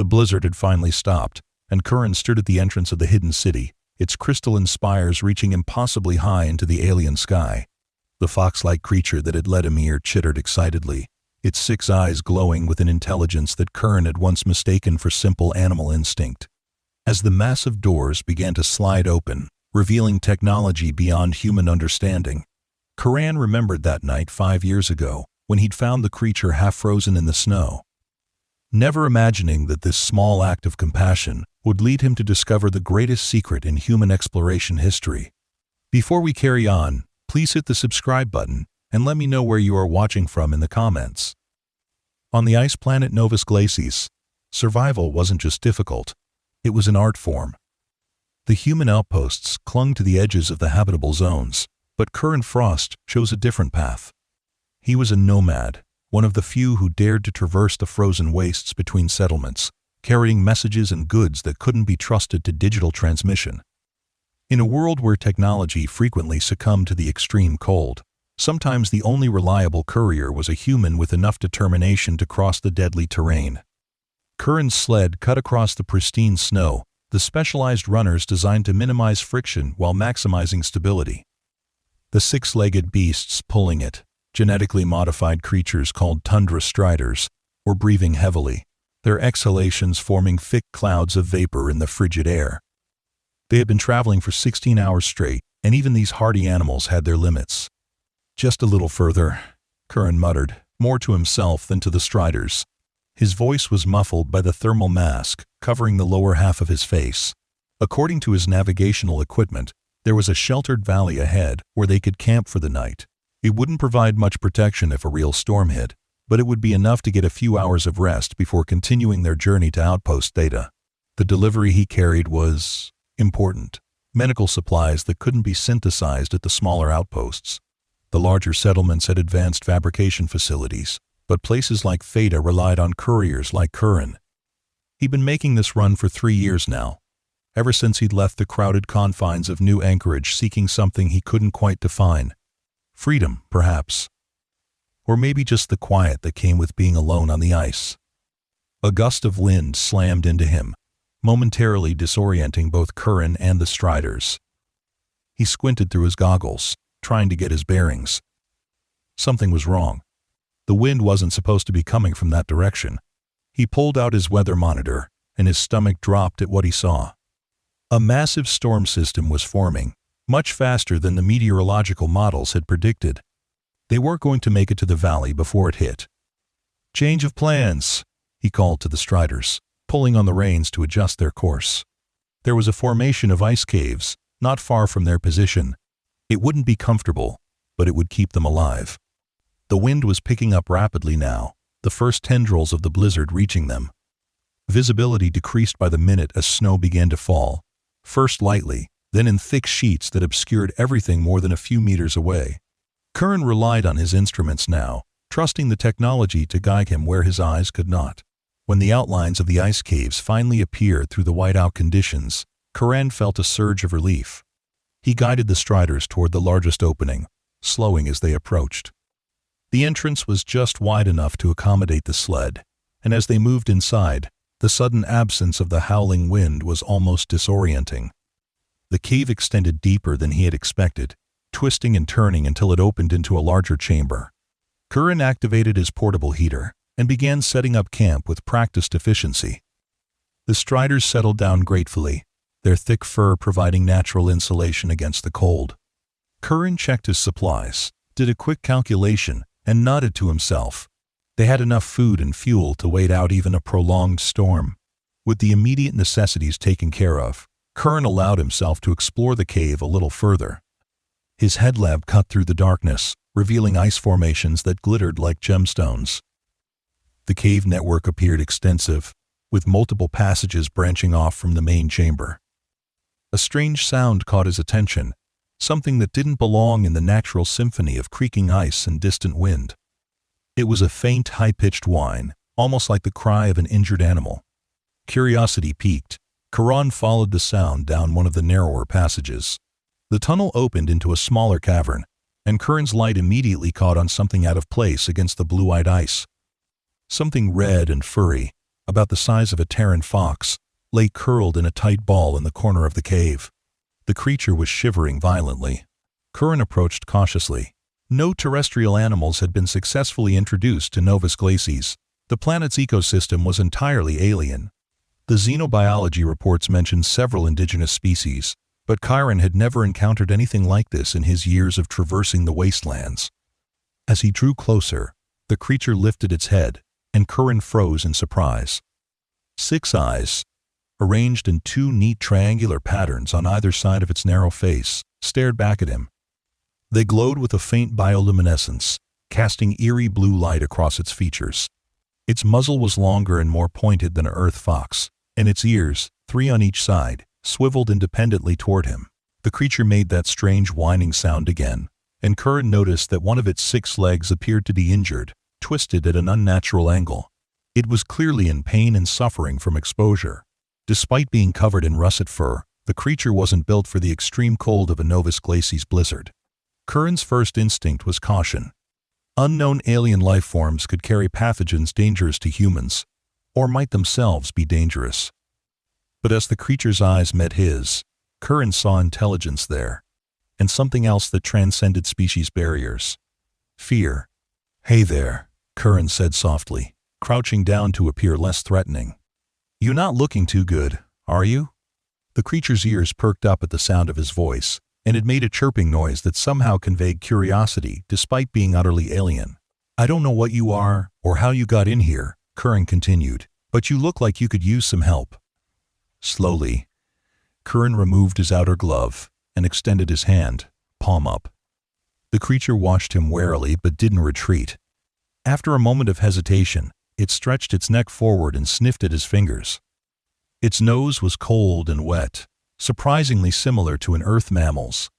The blizzard had finally stopped, and Kiran stood at the entrance of the hidden city, its crystalline spires reaching impossibly high into the alien sky. The fox-like creature that had led him here chittered excitedly, its 6 eyes glowing with an intelligence that Kiran had once mistaken for simple animal instinct. As the massive doors began to slide open, revealing technology beyond human understanding, Kiran remembered that night 5 years ago, when he'd found the creature half frozen in the snow. Never imagining that this small act of compassion would lead him to discover the greatest secret in human exploration history. Before we carry on, please hit the subscribe button and let me know where you are watching from in the comments. On the ice planet Novus Glacis, survival wasn't just difficult, it was an art form. The human outposts clung to the edges of the habitable zones, but Kiran Frost chose a different path. He was a nomad, one of the few who dared to traverse the frozen wastes between settlements, carrying messages and goods that couldn't be trusted to digital transmission. In a world where technology frequently succumbed to the extreme cold, sometimes the only reliable courier was a human with enough determination to cross the deadly terrain. Kiran's sled cut across the pristine snow, the specialized runners designed to minimize friction while maximizing stability. The 6-legged beasts pulling it, genetically modified creatures called tundra striders, were breathing heavily, their exhalations forming thick clouds of vapor in the frigid air. They had been traveling for 16 hours straight, and even these hardy animals had their limits. Just a little further, Kiran muttered, more to himself than to the striders. His voice was muffled by the thermal mask covering the lower half of his face. According to his navigational equipment, there was a sheltered valley ahead where they could camp for the night. It wouldn't provide much protection if a real storm hit, but it would be enough to get a few hours of rest before continuing their journey to Outpost Theta. The delivery he carried was important. Medical supplies that couldn't be synthesized at the smaller outposts. The larger settlements had advanced fabrication facilities, but places like Theta relied on couriers like Kiran. He'd been making this run for 3 years now, ever since he'd left the crowded confines of New Anchorage seeking something he couldn't quite define. Freedom, perhaps. Or maybe just the quiet that came with being alone on the ice. A gust of wind slammed into him, momentarily disorienting both Kiran and the striders. He squinted through his goggles, trying to get his bearings. Something was wrong. The wind wasn't supposed to be coming from that direction. He pulled out his weather monitor, and his stomach dropped at what he saw. A massive storm system was forming, much faster than the meteorological models had predicted. They weren't going to make it to the valley before it hit. "Change of plans," he called to the striders, pulling on the reins to adjust their course. There was a formation of ice caves, not far from their position. It wouldn't be comfortable, but it would keep them alive. The wind was picking up rapidly now, the first tendrils of the blizzard reaching them. Visibility decreased by the minute as snow began to fall, first lightly, then in thick sheets that obscured everything more than a few meters away. Kiran relied on his instruments now, trusting the technology to guide him where his eyes could not. When the outlines of the ice caves finally appeared through the whiteout conditions, Kiran felt a surge of relief. He guided the striders toward the largest opening, slowing as they approached. The entrance was just wide enough to accommodate the sled, and as they moved inside, the sudden absence of the howling wind was almost disorienting. The cave extended deeper than he had expected, twisting and turning until it opened into a larger chamber. Kiran activated his portable heater and began setting up camp with practiced efficiency. The striders settled down gratefully, their thick fur providing natural insulation against the cold. Kiran checked his supplies, did a quick calculation, and nodded to himself. They had enough food and fuel to wait out even a prolonged storm. With the immediate necessities taken care of, Kiran allowed himself to explore the cave a little further. His headlamp cut through the darkness, revealing ice formations that glittered like gemstones. The cave network appeared extensive, with multiple passages branching off from the main chamber. A strange sound caught his attention, something that didn't belong in the natural symphony of creaking ice and distant wind. It was a faint, high-pitched whine, almost like the cry of an injured animal. Curiosity piqued, Kiran followed the sound down one of the narrower passages. The tunnel opened into a smaller cavern, and Kiran's light immediately caught on something out of place against the blue-eyed ice. Something red and furry, about the size of a Terran fox, lay curled in a tight ball in the corner of the cave. The creature was shivering violently. Kiran approached cautiously. No terrestrial animals had been successfully introduced to Novus Glacis. The planet's ecosystem was entirely alien. The xenobiology reports mentioned several indigenous species, but Kiran had never encountered anything like this in his years of traversing the wastelands. As he drew closer, the creature lifted its head, and Kiran froze in surprise. 6 eyes, arranged in 2 neat triangular patterns on either side of its narrow face, stared back at him. They glowed with a faint bioluminescence, casting eerie blue light across its features. Its muzzle was longer and more pointed than an earth fox, and its ears, 3 on each side, swiveled independently toward him. The creature made that strange whining sound again, and Kiran noticed that one of its 6 legs appeared to be injured, twisted at an unnatural angle. It was clearly in pain and suffering from exposure. Despite being covered in russet fur, the creature wasn't built for the extreme cold of a Novus Glacis blizzard. Kiran's first instinct was caution. Unknown alien life forms could carry pathogens dangerous to humans, or might themselves be dangerous. But as the creature's eyes met his, Kiran saw intelligence there, and something else that transcended species barriers. Fear. "Hey there," Kiran said softly, crouching down to appear less threatening. "You're not looking too good, are you?" The creature's ears perked up at the sound of his voice, and it made a chirping noise that somehow conveyed curiosity despite being utterly alien. "I don't know what you are or how you got in here," Kiran continued, "but you look like you could use some help." Slowly, Kiran removed his outer glove and extended his hand, palm up. The creature watched him warily but didn't retreat. After a moment of hesitation, it stretched its neck forward and sniffed at his fingers. Its nose was cold and wet, surprisingly similar to an earth mammal's.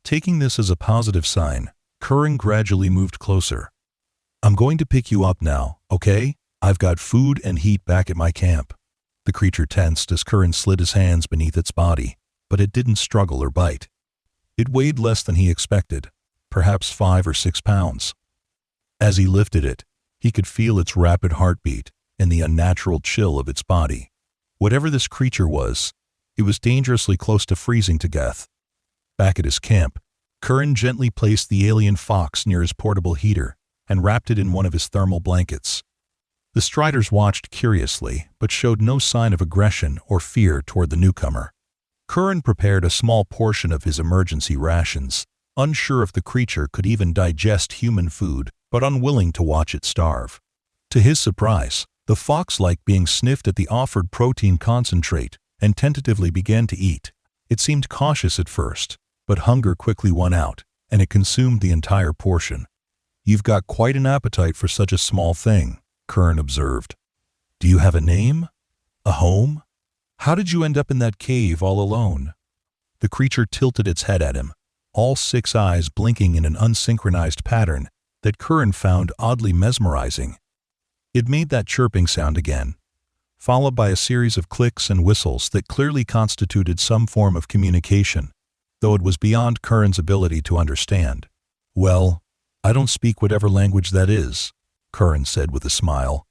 Taking this as a positive sign, Kiran gradually moved closer. "I'm going to pick you up now, okay? I've got food and heat back at my camp." The creature tensed as Kiran slid his hands beneath its body, but it didn't struggle or bite. It weighed less than he expected, perhaps 5 or 6 pounds. As he lifted it, he could feel its rapid heartbeat and the unnatural chill of its body. Whatever this creature was, it was dangerously close to freezing to death. Back at his camp, Kiran gently placed the alien fox near his portable heater and wrapped it in one of his thermal blankets. The striders watched curiously, but showed no sign of aggression or fear toward the newcomer. Kiran prepared a small portion of his emergency rations, unsure if the creature could even digest human food, but unwilling to watch it starve. To his surprise, the fox liked being sniffed at the offered protein concentrate and tentatively began to eat. It seemed cautious at first, but hunger quickly won out, and it consumed the entire portion. "You've got quite an appetite for such a small thing," Kiran observed. "Do you have a name? A home? How did you end up in that cave all alone?" The creature tilted its head at him, all 6 eyes blinking in an unsynchronized pattern that Kiran found oddly mesmerizing. It made that chirping sound again, followed by a series of clicks and whistles that clearly constituted some form of communication, though it was beyond Kiran's ability to understand. "Well, I don't speak whatever language that is," Kiran said with a smile.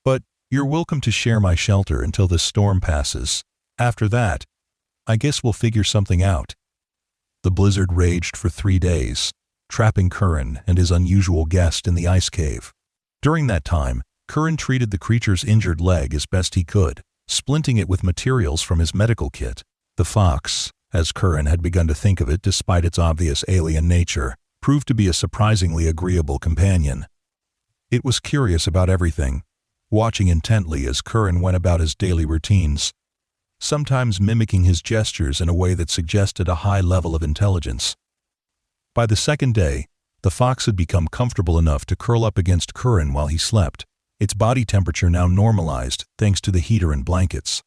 "But you're welcome to share my shelter until this storm passes. After that, I guess we'll figure something out." The blizzard raged for 3 days, trapping Kiran and his unusual guest in the ice cave. During that time, Kiran treated the creature's injured leg as best he could, splinting it with materials from his medical kit. The fox, as Kiran had begun to think of it despite its obvious alien nature, proved to be a surprisingly agreeable companion. It was curious about everything, watching intently as Kiran went about his daily routines, sometimes mimicking his gestures in a way that suggested a high level of intelligence. By the second day, the fox had become comfortable enough to curl up against Kiran while he slept, its body temperature now normalized thanks to the heater and blankets.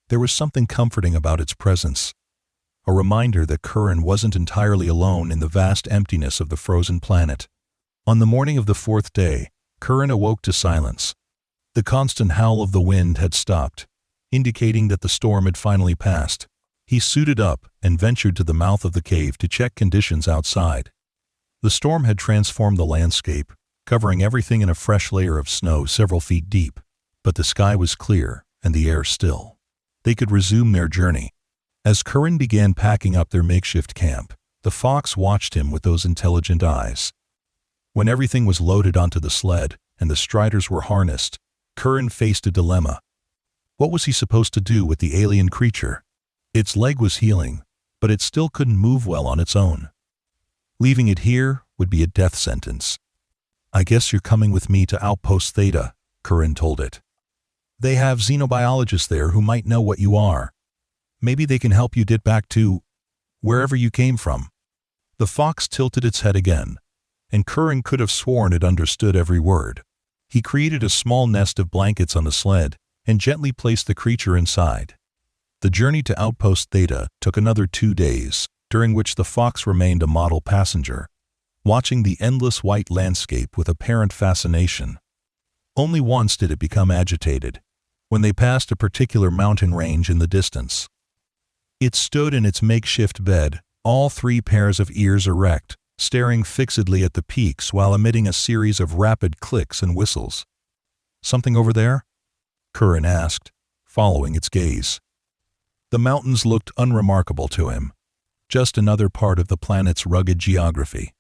There was something comforting about its presence, a reminder that Kiran wasn't entirely alone in the vast emptiness of the frozen planet. On the morning of the 4th day, Kiran awoke to silence. The constant howl of the wind had stopped, indicating that the storm had finally passed. He suited up and ventured to the mouth of the cave to check conditions outside. The storm had transformed the landscape, covering everything in a fresh layer of snow several feet deep. but the sky was clear and the air still. They could resume their journey. As Kiran began packing up their makeshift camp, the fox watched him with those intelligent eyes. When everything was loaded onto the sled and the striders were harnessed, Kiran faced a dilemma. What was he supposed to do with the alien creature? Its leg was healing, but it still couldn't move well on its own. Leaving it here would be a death sentence. "I guess you're coming with me to Outpost Theta," Kiran told it. "They have xenobiologists there who might know what you are. Maybe they can help you get back to wherever you came from." The fox tilted its head again, and Kiran could have sworn it understood every word. He created a small nest of blankets on the sled and gently placed the creature inside. The journey to Outpost Theta took another 2 days, during which the fox remained a model passenger, watching the endless white landscape with apparent fascination. Only once did it become agitated, when they passed a particular mountain range in the distance. It stood in its makeshift bed, all 3 pairs of ears erect, staring fixedly at the peaks while emitting a series of rapid clicks and whistles. "Something over there?" Kiran asked, following its gaze. The mountains looked unremarkable to him, just another part of the planet's rugged geography.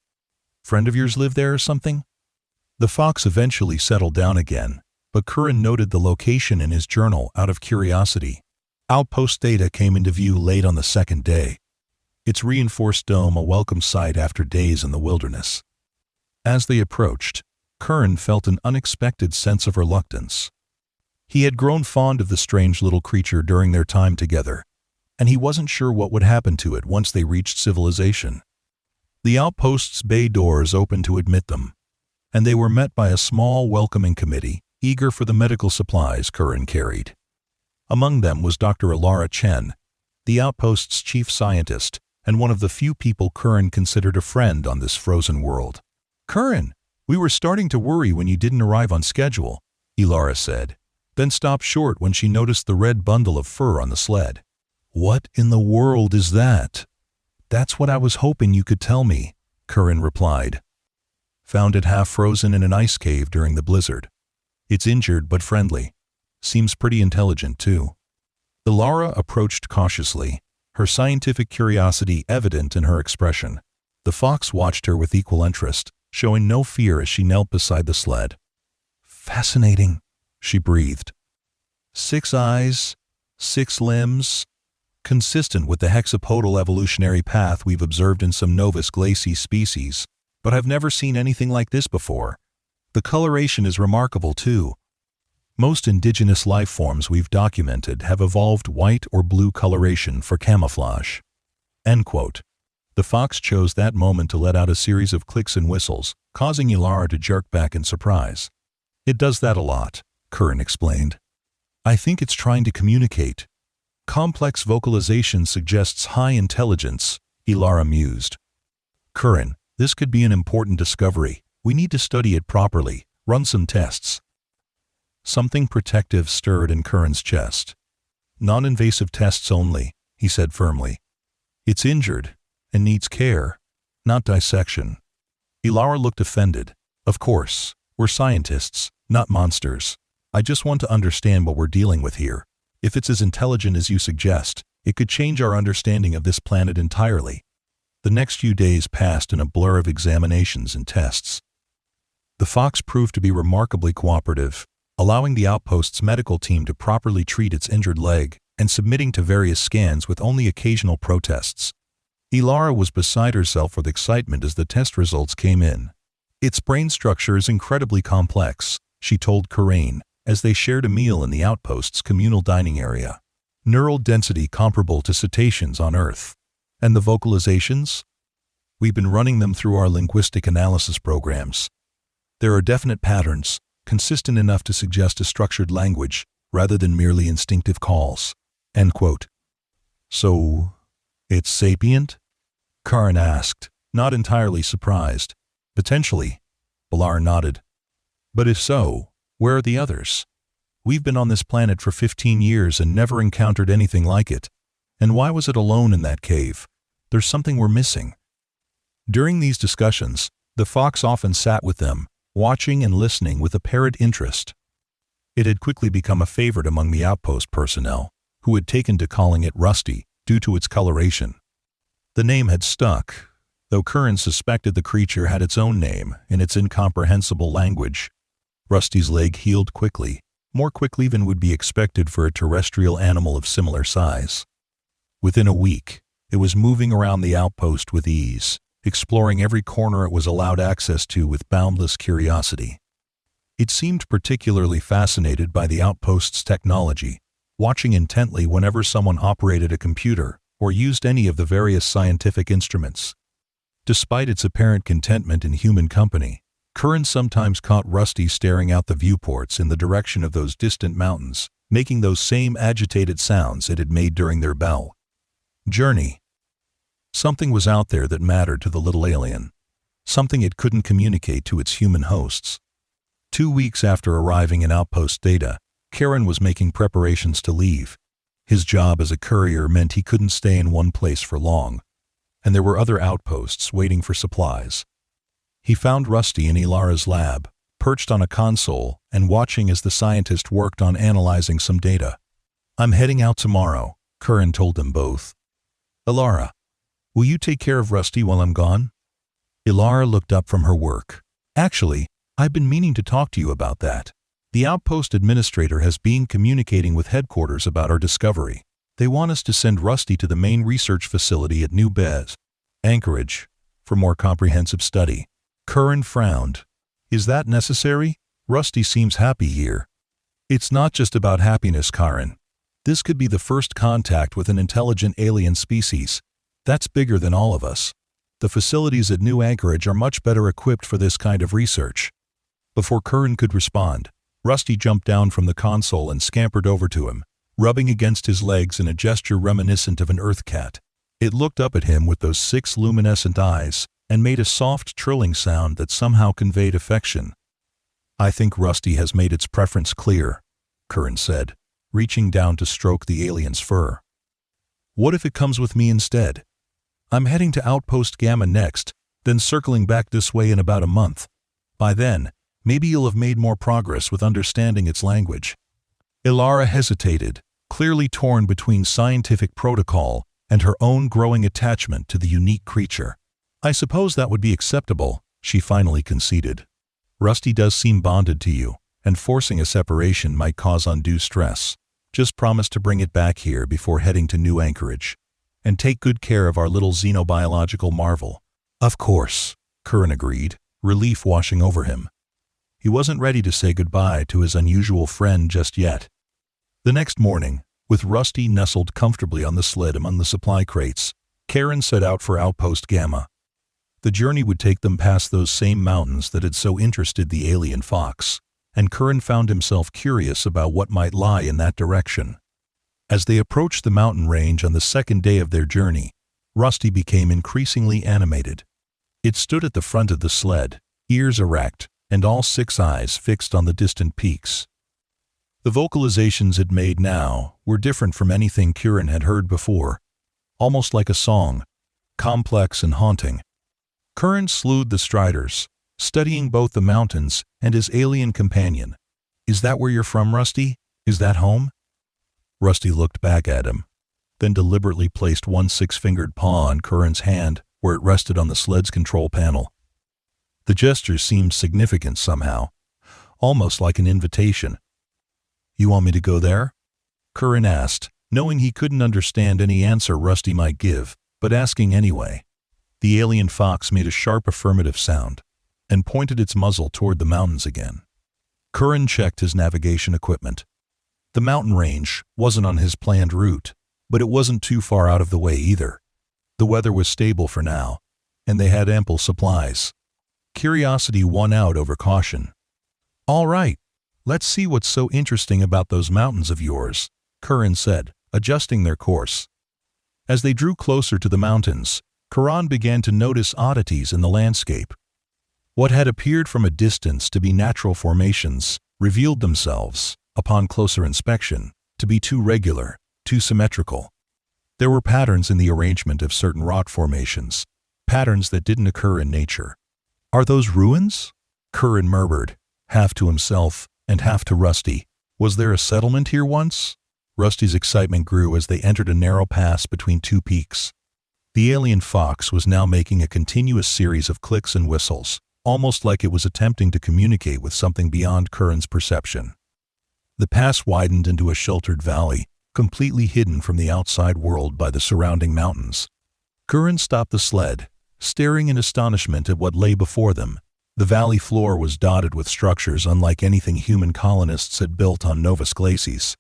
"Friend of yours live there or something?" The fox eventually settled down again, but Kiran noted the location in his journal out of curiosity. Outpost Theta came into view late on the 2nd day, its reinforced dome a welcome sight after days in the wilderness. As they approached, Kiran felt an unexpected sense of reluctance. He had grown fond of the strange little creature during their time together, and he wasn't sure what would happen to it once they reached civilization. The outpost's bay doors opened to admit them, and they were met by a small welcoming committee, eager for the medical supplies Kiran carried. Among them was Dr. Ilara Chen, the outpost's chief scientist, and one of the few people Kiran considered a friend on this frozen world. "Kiran, we were starting to worry when you didn't arrive on schedule," Ilara said, then stopped short when she noticed the red bundle of fur on the sled. "What in the world is that?" "That's what I was hoping you could tell me," Kiran replied. "Found it half frozen in an ice cave during the blizzard. It's injured but friendly. Seems pretty intelligent, too." Ilara approached cautiously, her scientific curiosity evident in her expression. The fox watched her with equal interest, showing no fear as she knelt beside the sled. "Fascinating," she breathed. 6 eyes, 6 limbs, consistent with the hexapodal evolutionary path we've observed in some Novus glacis species, but I've never seen anything like this before. The coloration is remarkable, too. Most indigenous life forms we've documented have evolved white or blue coloration for camouflage." End quote. The fox chose that moment to let out a series of clicks and whistles, causing Ilara to jerk back in surprise. "It does that a lot," Kiran explained. "I think it's trying to communicate. Complex vocalization suggests high intelligence," Ilara mused. "Kiran, this could be an important discovery. We need to study it properly, run some tests." Something protective stirred in Kiran's chest. "Non-invasive tests only," he said firmly. "It's injured and needs care, not dissection." Ilara looked offended. "Of course, we're scientists, not monsters. I just want to understand what we're dealing with here. If it's as intelligent as you suggest, it could change our understanding of this planet entirely." The next few days passed in a blur of examinations and tests. The fox proved to be remarkably cooperative, allowing the outpost's medical team to properly treat its injured leg and submitting to various scans with only occasional protests. Ilara was beside herself with excitement as the test results came in. "Its brain structure is incredibly complex," she told Kiran as they shared a meal in the outpost's communal dining area. "Neural density comparable to cetaceans on Earth. And the vocalizations? We've been running them through our linguistic analysis programs. There are definite patterns, consistent enough to suggest a structured language rather than merely instinctive calls." End quote. "So, it's sapient?" Kiran asked, not entirely surprised. "Potentially," Ilara nodded. "But if so, where are the others? We've been on this planet for 15 years and never encountered anything like it. And why was it alone in that cave? There's something we're missing." During these discussions, the fox often sat with them, watching and listening with apparent interest. It had quickly become a favorite among the outpost personnel, who had taken to calling it Rusty due to its coloration. The name had stuck, though Kiran suspected the creature had its own name in its incomprehensible language. Rusty's leg healed quickly, more quickly than would be expected for a terrestrial animal of similar size. Within a week, it was moving around the outpost with ease, exploring every corner it was allowed access to with boundless curiosity. It seemed particularly fascinated by the outpost's technology, watching intently whenever someone operated a computer or used any of the various scientific instruments. Despite its apparent contentment in human company, Kiran sometimes caught Rusty staring out the viewports in the direction of those distant mountains, making those same agitated sounds it had made during their bell journey. Something was out there that mattered to the little alien, something it couldn't communicate to its human hosts. 2 weeks after arriving in outpost data, Kiran was making preparations to leave. His job as a courier meant he couldn't stay in one place for long, and there were other outposts waiting for supplies. He found Rusty in Ilara's lab, perched on a console and watching as the scientist worked on analyzing some data. "I'm heading out tomorrow," Kiran told them both. "Ilara, will you take care of Rusty while I'm gone?" Ilara looked up from her work. "Actually, I've been meaning to talk to you about that. The outpost administrator has been communicating with headquarters about our discovery. They want us to send Rusty to the main research facility at New Bez, Anchorage, for more comprehensive study." Kiran frowned. "Is that necessary? Rusty seems happy here." "It's not just about happiness, Kiran. This could be the first contact with an intelligent alien species. That's bigger than all of us. The facilities at New Anchorage are much better equipped for this kind of research." Before Kiran could respond, Rusty jumped down from the console and scampered over to him, rubbing against his legs in a gesture reminiscent of an earth cat. It looked up at him with those 6 luminescent eyes and made a soft trilling sound that somehow conveyed affection. "I think Rusty has made its preference clear," Kiran said, reaching down to stroke the alien's fur. "What if it comes with me instead? I'm heading to Outpost Gamma next, then circling back this way in about a month. By then, maybe you'll have made more progress with understanding its language." Ilara hesitated, clearly torn between scientific protocol and her own growing attachment to the unique creature. "I suppose that would be acceptable," she finally conceded. "Rusty does seem bonded to you, and forcing a separation might cause undue stress. Just promise to bring it back here before heading to New Anchorage, and take good care of our little xenobiological marvel." "Of course," Kiran agreed, relief washing over him. He wasn't ready to say goodbye to his unusual friend just yet. The next morning, with Rusty nestled comfortably on the sled among the supply crates, Kiran set out for Outpost Gamma. The journey would take them past those same mountains that had so interested the alien fox, and Kiran found himself curious about what might lie in that direction. As they approached the mountain range on the second day of their journey, Rusty became increasingly animated. It stood at the front of the sled, ears erect, and all 6 eyes fixed on the distant peaks. The vocalizations it made now were different from anything Kiran had heard before, almost like a song, complex and haunting. Kiran slewed the striders, studying both the mountains and his alien companion. "Is that where you're from, Rusty? Is that home?" Rusty looked back at him, then deliberately placed one 6-fingered paw on Kiran's hand where it rested on the sled's control panel. The gesture seemed significant somehow, almost like an invitation. "You want me to go there?" Kiran asked, knowing he couldn't understand any answer Rusty might give, but asking anyway. The alien fox made a sharp affirmative sound and pointed its muzzle toward the mountains again. Kiran checked his navigation equipment. The mountain range wasn't on his planned route, but it wasn't too far out of the way either. The weather was stable for now, and they had ample supplies. Curiosity won out over caution. "All right, let's see what's so interesting about those mountains of yours," Kiran said, adjusting their course. As they drew closer to the mountains, Kiran began to notice oddities in the landscape. What had appeared from a distance to be natural formations revealed themselves, upon closer inspection, to be too regular, too symmetrical. There were patterns in the arrangement of certain rock formations, patterns that didn't occur in nature. "Are those ruins?" Kiran murmured, half to himself and half to Rusty. Was there a settlement here once? Rusty's excitement grew as they entered a narrow pass between two peaks. The alien fox was now making a continuous series of clicks and whistles, almost like it was attempting to communicate with something beyond Curran's perception. The pass widened into a sheltered valley, completely hidden from the outside world by the surrounding mountains. Curran stopped the sled, staring in astonishment at what lay before them. The valley floor was dotted with structures unlike anything human colonists had built on Novus Glacis.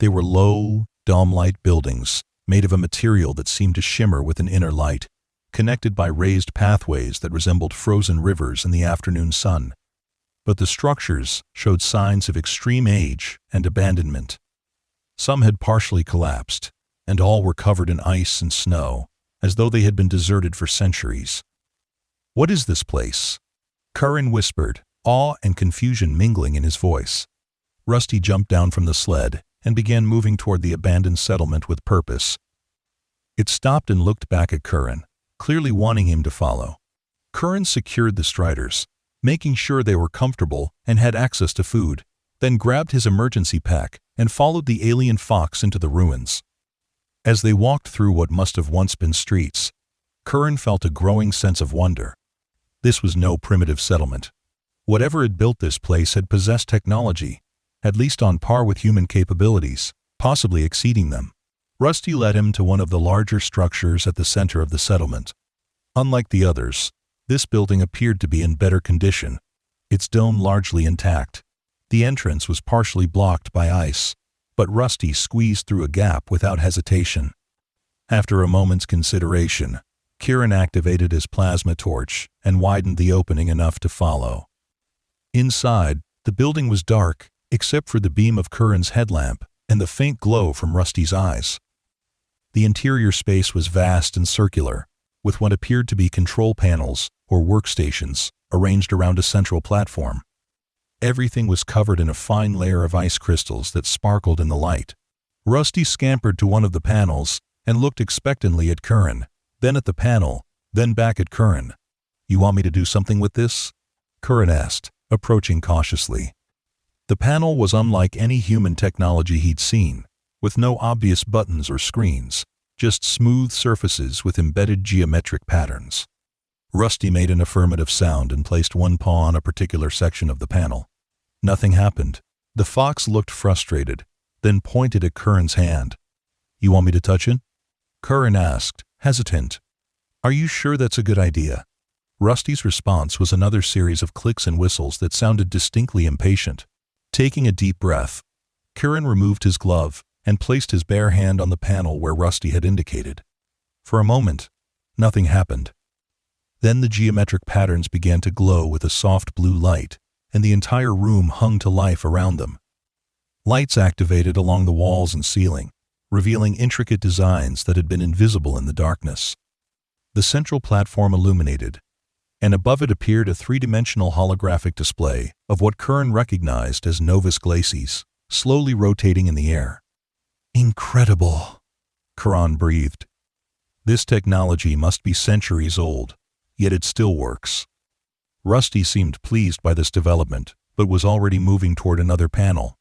They were low, dome-like buildings, made of a material that seemed to shimmer with an inner light, connected by raised pathways that resembled frozen rivers in the afternoon sun. But the structures showed signs of extreme age and abandonment. Some had partially collapsed, and all were covered in ice and snow, as though they had been deserted for centuries. "What is this place?" Curran whispered, awe and confusion mingling in his voice. Rusty jumped down from the sled and began moving toward the abandoned settlement with purpose. It stopped and looked back at Curran, clearly wanting him to follow. Curran secured the striders, making sure they were comfortable and had access to food, then grabbed his emergency pack and followed the alien fox into the ruins. As they walked through what must have once been streets, Curran felt a growing sense of wonder. This was no primitive settlement. Whatever had built this place had possessed technology, at least on par with human capabilities, possibly exceeding them. Rusty led him to one of the larger structures at the center of the settlement. Unlike the others, this building appeared to be in better condition, its dome largely intact. The entrance was partially blocked by ice, but Rusty squeezed through a gap without hesitation. After a moment's consideration, Kiran activated his plasma torch and widened the opening enough to follow. Inside, the building was dark, except for the beam of Curran's headlamp and the faint glow from Rusty's eyes. The interior space was vast and circular, with what appeared to be control panels or workstations arranged around a central platform. Everything was covered in a fine layer of ice crystals that sparkled in the light. Rusty scampered to one of the panels and looked expectantly at Curran, then at the panel, then back at Curran. "You want me to do something with this?" Curran asked, approaching cautiously. The panel was unlike any human technology he'd seen, with no obvious buttons or screens, just smooth surfaces with embedded geometric patterns. Rusty made an affirmative sound and placed one paw on a particular section of the panel. Nothing happened. The fox looked frustrated, then pointed at Curran's hand. "You want me to touch it?" Curran asked, hesitant. "Are you sure that's a good idea?" Rusty's response was another series of clicks and whistles that sounded distinctly impatient. Taking a deep breath, Kiran removed his glove and placed his bare hand on the panel where Rusty had indicated. For a moment, nothing happened. Then the geometric patterns began to glow with a soft blue light, and the entire room hung to life around them. Lights activated along the walls and ceiling, revealing intricate designs that had been invisible in the darkness. The central platform illuminated, and above it appeared a three-dimensional holographic display of what Kiran recognized as Novus Glacis, slowly rotating in the air. "Incredible," Kiran breathed. "This technology must be centuries old, yet it still works." Rusty seemed pleased by this development, but was already moving toward another panel.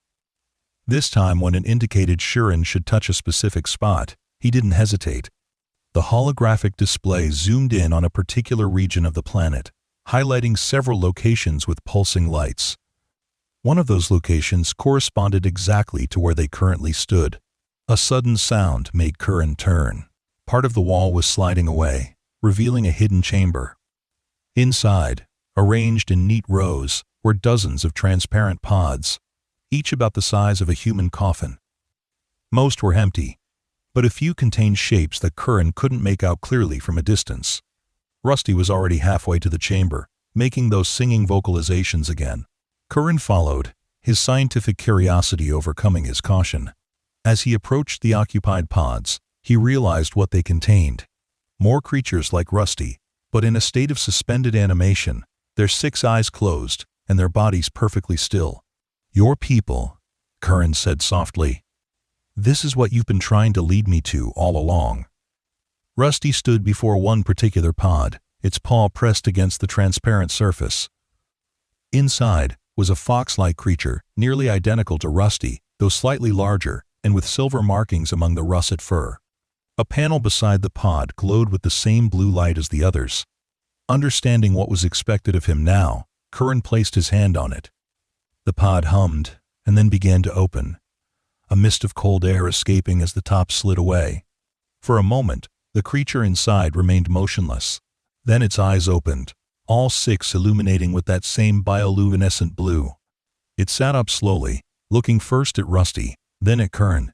This time, when it indicated Kiran should touch a specific spot, he didn't hesitate. The holographic display zoomed in on a particular region of the planet, highlighting several locations with pulsing lights. One of those locations corresponded exactly to where they currently stood. A sudden sound made Kiran turn. Part of the wall was sliding away, revealing a hidden chamber. Inside, arranged in neat rows, were dozens of transparent pods, each about the size of a human coffin. Most were empty, but a few contained shapes that Kiran couldn't make out clearly from a distance. Rusty was already halfway to the chamber, making those singing vocalizations again. Kiran followed, his scientific curiosity overcoming his caution. As he approached the occupied pods, he realized what they contained. More creatures like Rusty, but in a state of suspended animation, their 6 eyes closed and their bodies perfectly still. "Your people," Kiran said softly. "This is what you've been trying to lead me to all along." Rusty stood before one particular pod, its paw pressed against the transparent surface. Inside, was a fox-like creature, nearly identical to Rusty, though slightly larger, and with silver markings among the russet fur. A panel beside the pod glowed with the same blue light as the others. Understanding what was expected of him now, Kiran placed his hand on it. The pod hummed, and then began to open, a mist of cold air escaping as the top slid away. For a moment, the creature inside remained motionless. Then its eyes opened, all six illuminating with that same bioluminescent blue. It sat up slowly, looking first at Rusty, then at Kiran.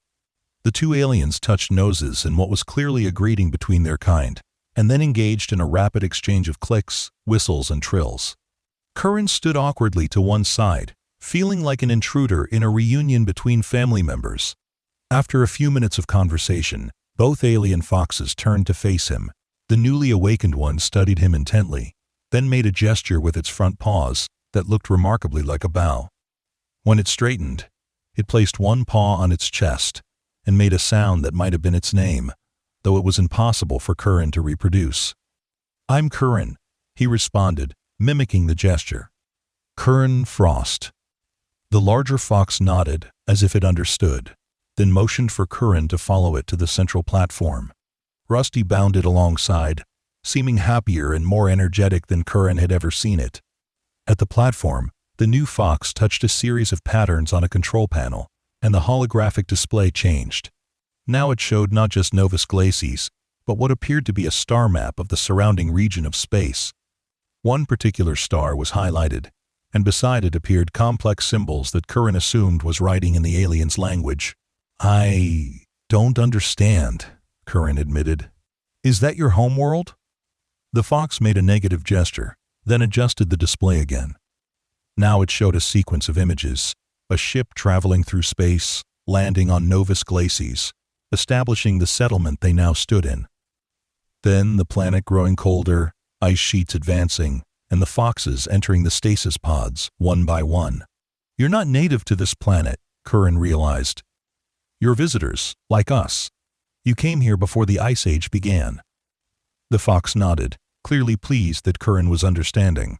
The two aliens touched noses in what was clearly a greeting between their kind, and then engaged in a rapid exchange of clicks, whistles, and trills. Kiran stood awkwardly to one side, feeling like an intruder in a reunion between family members. After a few minutes of conversation, both alien foxes turned to face him. The newly awakened one studied him intently, then made a gesture with its front paws that looked remarkably like a bow. When it straightened, it placed one paw on its chest and made a sound that might have been its name, though it was impossible for Kiran to reproduce. "I'm Kiran," he responded, mimicking the gesture. "Kiran Frost." The larger fox nodded, as if it understood, then motioned for Kiran to follow it to the central platform. Rusty bounded alongside, seeming happier and more energetic than Kiran had ever seen it. At the platform, the new fox touched a series of patterns on a control panel, and the holographic display changed. Now it showed not just Novus Glacis, but what appeared to be a star map of the surrounding region of space. One particular star was highlighted, and beside it appeared complex symbols that Kiran assumed was writing in the alien's language. "I don't understand," Kiran admitted. "Is that your homeworld?" The fox made a negative gesture, then adjusted the display again. Now it showed a sequence of images, a ship traveling through space, landing on Novus Glacis, establishing the settlement they now stood in. Then the planet growing colder, ice sheets advancing, and the foxes entering the stasis pods, one by one. "You're not native to this planet," Kiran realized. "You're visitors, like us. You came here before the Ice Age began." The fox nodded, clearly pleased that Kiran was understanding.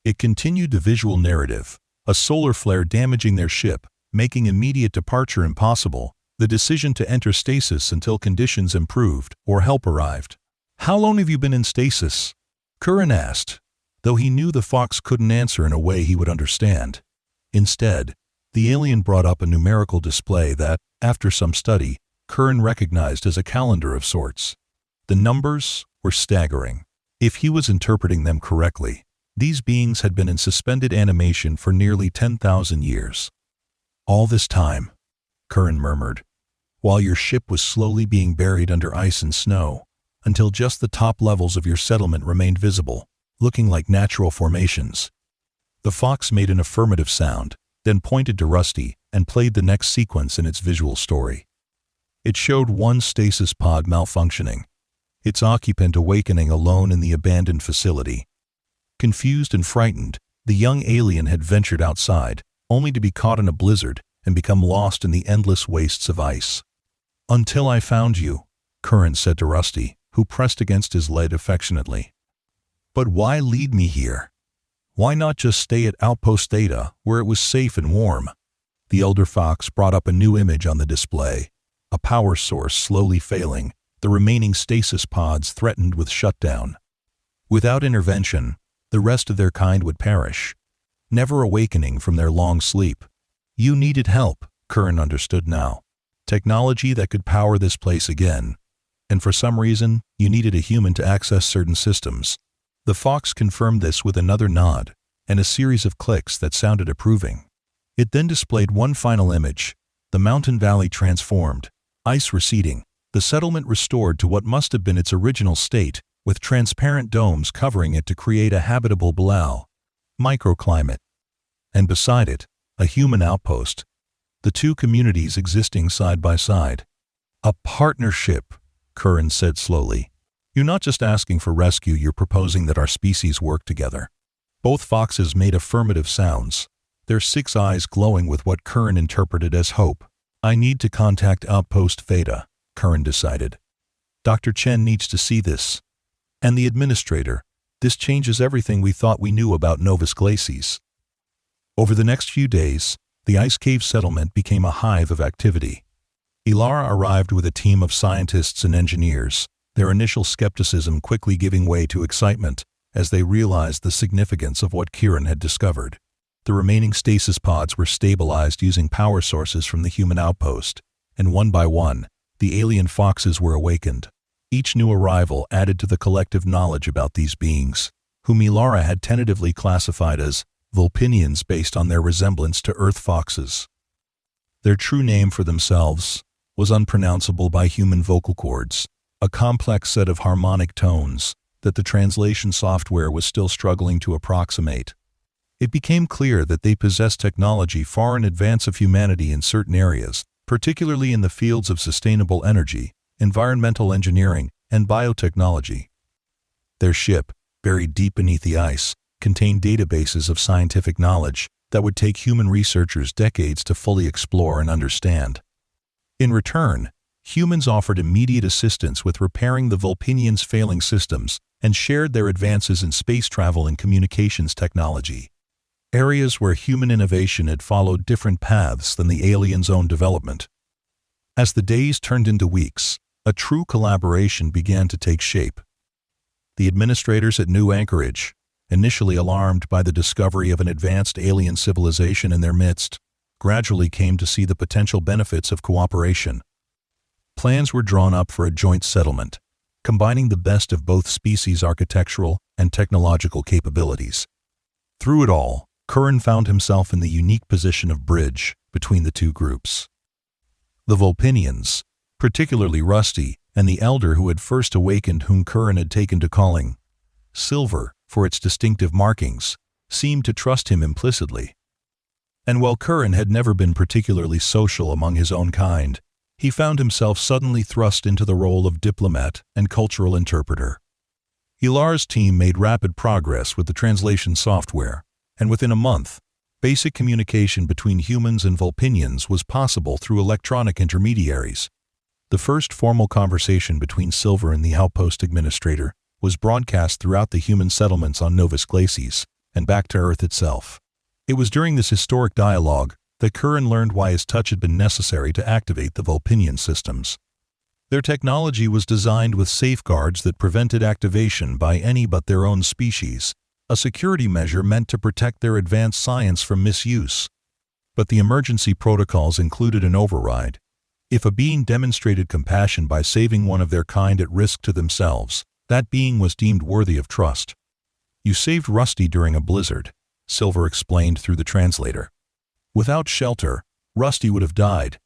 It continued the visual narrative, a solar flare damaging their ship, making immediate departure impossible, the decision to enter stasis until conditions improved or help arrived. "How long have you been in stasis?" Kiran asked, though he knew the fox couldn't answer in a way he would understand. Instead, the alien brought up a numerical display that, after some study, Kiran recognized as a calendar of sorts. The numbers were staggering. If he was interpreting them correctly, these beings had been in suspended animation for nearly 10,000 years. "All this time," Kiran murmured, "while your ship was slowly being buried under ice and snow, until just the top levels of your settlement remained visible, looking like natural formations." The fox made an affirmative sound, then pointed to Rusty and played the next sequence in its visual story. It showed one stasis pod malfunctioning, its occupant awakening alone in the abandoned facility. Confused and frightened, the young alien had ventured outside, only to be caught in a blizzard and become lost in the endless wastes of ice. "Until I found you," Kiran said to Rusty, who pressed against his leg affectionately. "But why lead me here? Why not just stay at Outpost Theta, where it was safe and warm?" The elder fox brought up a new image on the display, a power source slowly failing, the remaining stasis pods threatened with shutdown. Without intervention, the rest of their kind would perish, never awakening from their long sleep. "You needed help," Kiran understood now. "Technology that could power this place again. And for some reason, you needed a human to access certain systems." The fox confirmed this with another nod and a series of clicks that sounded approving. It then displayed one final image, the mountain valley transformed, ice receding, the settlement restored to what must have been its original state, with transparent domes covering it to create a habitable Bilal microclimate. And beside it, a human outpost, the two communities existing side by side. "A partnership," Kiran said slowly. "You're not just asking for rescue, you're proposing that our species work together." Both foxes made affirmative sounds, their six eyes glowing with what Kiran interpreted as hope. "I need to contact Outpost Theta," Kiran decided. "Dr. Chen needs to see this. And the administrator. This changes everything we thought we knew about Novus Glacis." Over the next few days, the ice cave settlement became a hive of activity. Ilara arrived with a team of scientists and engineers, their initial skepticism quickly giving way to excitement as they realized the significance of what Kiran had discovered. The remaining stasis pods were stabilized using power sources from the human outpost, and one by one, the alien foxes were awakened. Each new arrival added to the collective knowledge about these beings, whom Ilara had tentatively classified as Vulpinians based on their resemblance to Earth foxes. Their true name for themselves was unpronounceable by human vocal cords, a complex set of harmonic tones that the translation software was still struggling to approximate. It became clear that they possessed technology far in advance of humanity in certain areas, particularly in the fields of sustainable energy, environmental engineering, and biotechnology. Their ship, buried deep beneath the ice, contained databases of scientific knowledge that would take human researchers decades to fully explore and understand. In return, humans offered immediate assistance with repairing the Vulpinians' failing systems and shared their advances in space travel and communications technology, areas where human innovation had followed different paths than the aliens' own development. As the days turned into weeks, a true collaboration began to take shape. The administrators at New Anchorage, initially alarmed by the discovery of an advanced alien civilization in their midst, gradually came to see the potential benefits of cooperation. Plans were drawn up for a joint settlement, combining the best of both species' architectural and technological capabilities. Through it all, Kiran found himself in the unique position of bridge between the two groups. The Vulpinians, particularly Rusty and the elder who had first awakened, whom Kiran had taken to calling Silver for its distinctive markings, seemed to trust him implicitly. And while Kiran had never been particularly social among his own kind, he found himself suddenly thrust into the role of diplomat and cultural interpreter. Ilara's team made rapid progress with the translation software, and within a month, basic communication between humans and Vulpinians was possible through electronic intermediaries. The first formal conversation between Silver and the outpost administrator was broadcast throughout the human settlements on Novus Glacis and back to Earth itself. It was during this historic dialogue that Kiran learned why his touch had been necessary to activate the Vulpinian systems. Their technology was designed with safeguards that prevented activation by any but their own species, a security measure meant to protect their advanced science from misuse. But the emergency protocols included an override. If a being demonstrated compassion by saving one of their kind at risk to themselves, that being was deemed worthy of trust. "You saved Rusty during a blizzard," Silver explained through the translator. "Without shelter, Rusty would have died.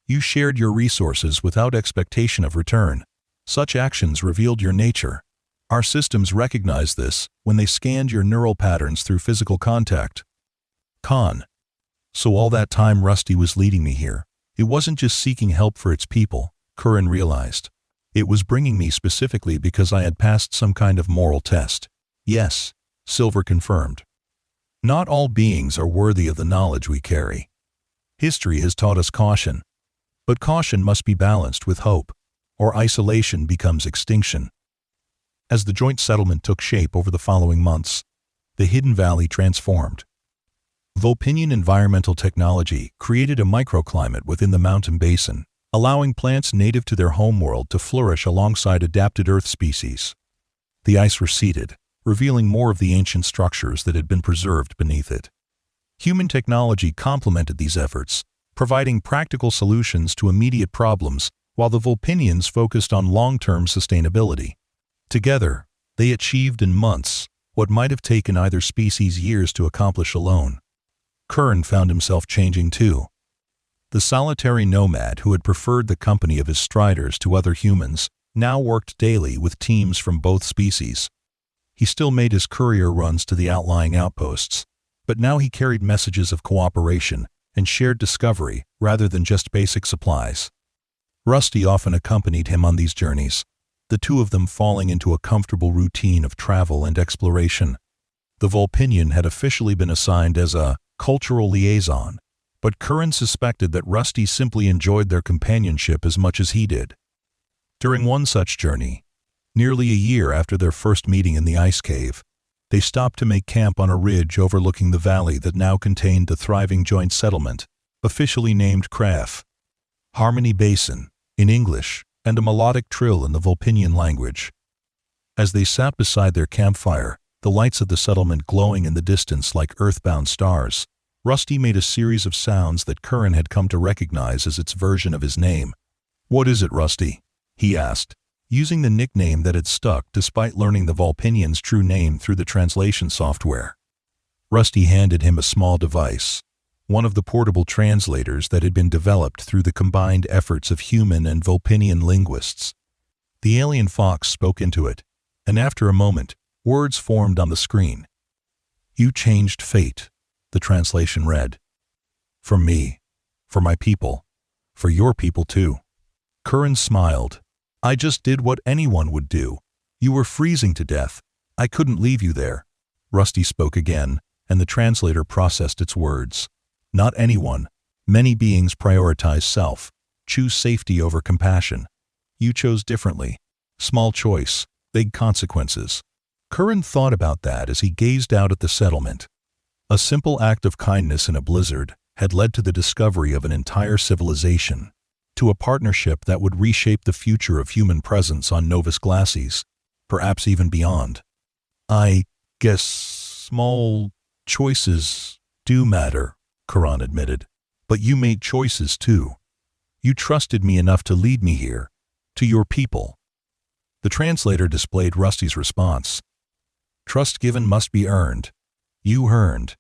You shared your resources without expectation of return. Such actions revealed your nature. Our systems recognized this when they scanned your neural patterns through physical contact." Con. So all that time Rusty was leading me here, it wasn't just seeking help for its people, Kiran realized. It was bringing me specifically because I had passed some kind of moral test. "Yes," Silver confirmed. "Not all beings are worthy of the knowledge we carry. History has taught us caution. But caution must be balanced with hope, or isolation becomes extinction." As the joint settlement took shape over the following months, the Hidden Valley transformed. Vulpinian environmental technology created a microclimate within the mountain basin, allowing plants native to their homeworld to flourish alongside adapted Earth species. The ice receded, revealing more of the ancient structures that had been preserved beneath it. Human technology complemented these efforts, providing practical solutions to immediate problems, while the Vulpinians focused on long-term sustainability. Together, they achieved in months what might have taken either species years to accomplish alone. Kiran found himself changing too. The solitary nomad who had preferred the company of his striders to other humans now worked daily with teams from both species. He still made his courier runs to the outlying outposts, but now he carried messages of cooperation and shared discovery rather than just basic supplies. Rusty often accompanied him on these journeys, the two of them falling into a comfortable routine of travel and exploration. The Vulpinian had officially been assigned as a cultural liaison, but Kiran suspected that Rusty simply enjoyed their companionship as much as he did. During one such journey, nearly a year after their first meeting in the ice cave, They stopped to make camp on a ridge overlooking the valley that now contained the thriving joint settlement, officially named Kraf. Harmony Basin, in English, and a melodic trill in the Vulpinian language. As they sat beside their campfire, the lights of the settlement glowing in the distance like earthbound stars, Rusty made a series of sounds that Kiran had come to recognize as its version of his name. "What is it, Rusty?" he asked, using the nickname that had stuck despite learning the Vulpinian's true name through the translation software. Rusty handed him a small device, one of the portable translators that had been developed through the combined efforts of human and Vulpinian linguists. The alien fox spoke into it, and after a moment, words formed on the screen. "You changed fate," the translation read. "For me, for my people, for your people too." Kiran smiled. "I just did what anyone would do. You were freezing to death. I couldn't leave you there." Rusty spoke again, and the translator processed its words. "Not anyone. Many beings prioritize self, choose safety over compassion. You chose differently. Small choice, big consequences." Kiran thought about that as he gazed out at the settlement. A simple act of kindness in a blizzard had led to the discovery of an entire civilization, to a partnership that would reshape the future of human presence on Novus Glacis, perhaps even beyond. "I guess small choices do matter," Kiran admitted. "But you made choices too. You trusted me enough to lead me here, to your people." The translator displayed Rusty's response. "Trust given must be earned. You earned."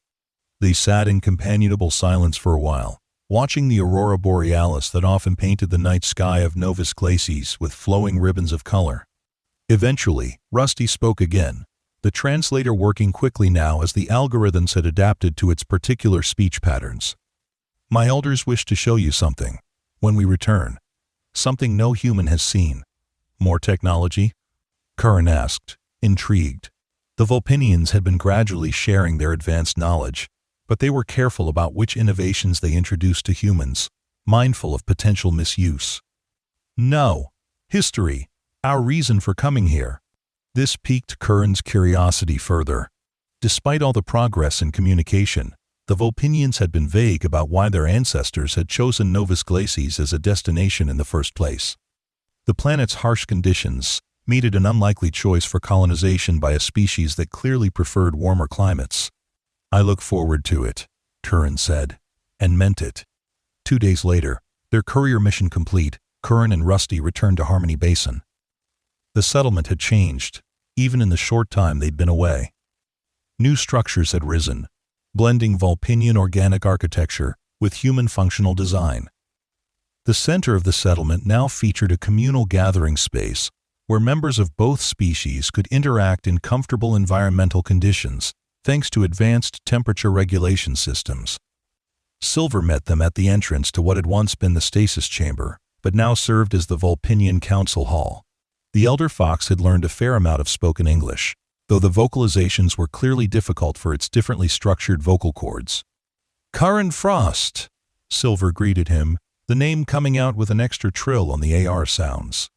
They sat in companionable silence for a while, watching the aurora borealis that often painted the night sky of Novus Glacis with flowing ribbons of color. Eventually, Rusty spoke again, the translator working quickly now as the algorithms had adapted to its particular speech patterns. "My elders wish to show you something, when we return. Something no human has seen." "More technology?" Kiran asked, intrigued. The Vulpinians had been gradually sharing their advanced knowledge, but they were careful about which innovations they introduced to humans, mindful of potential misuse. "No. History. Our reason for coming here." This piqued Kiran's curiosity further. Despite all the progress in communication, the Vulpinians had been vague about why their ancestors had chosen Novus Glacis as a destination in the first place. The planet's harsh conditions made it an unlikely choice for colonization by a species that clearly preferred warmer climates. "I look forward to it," Kiran said, and meant it. 2 days later, their courier mission complete, Kiran and Rusty returned to Harmony Basin. The settlement had changed, even in the short time they'd been away. New structures had risen, blending Vulpinian organic architecture with human functional design. The center of the settlement now featured a communal gathering space where members of both species could interact in comfortable environmental conditions, thanks to advanced temperature regulation systems. Silver met them at the entrance to what had once been the stasis chamber, but now served as the Vulpinian Council Hall. The elder fox had learned a fair amount of spoken English, though the vocalizations were clearly difficult for its differently structured vocal cords. "Kiran Frost," Silver greeted him, the name coming out with an extra trill on the AR sounds.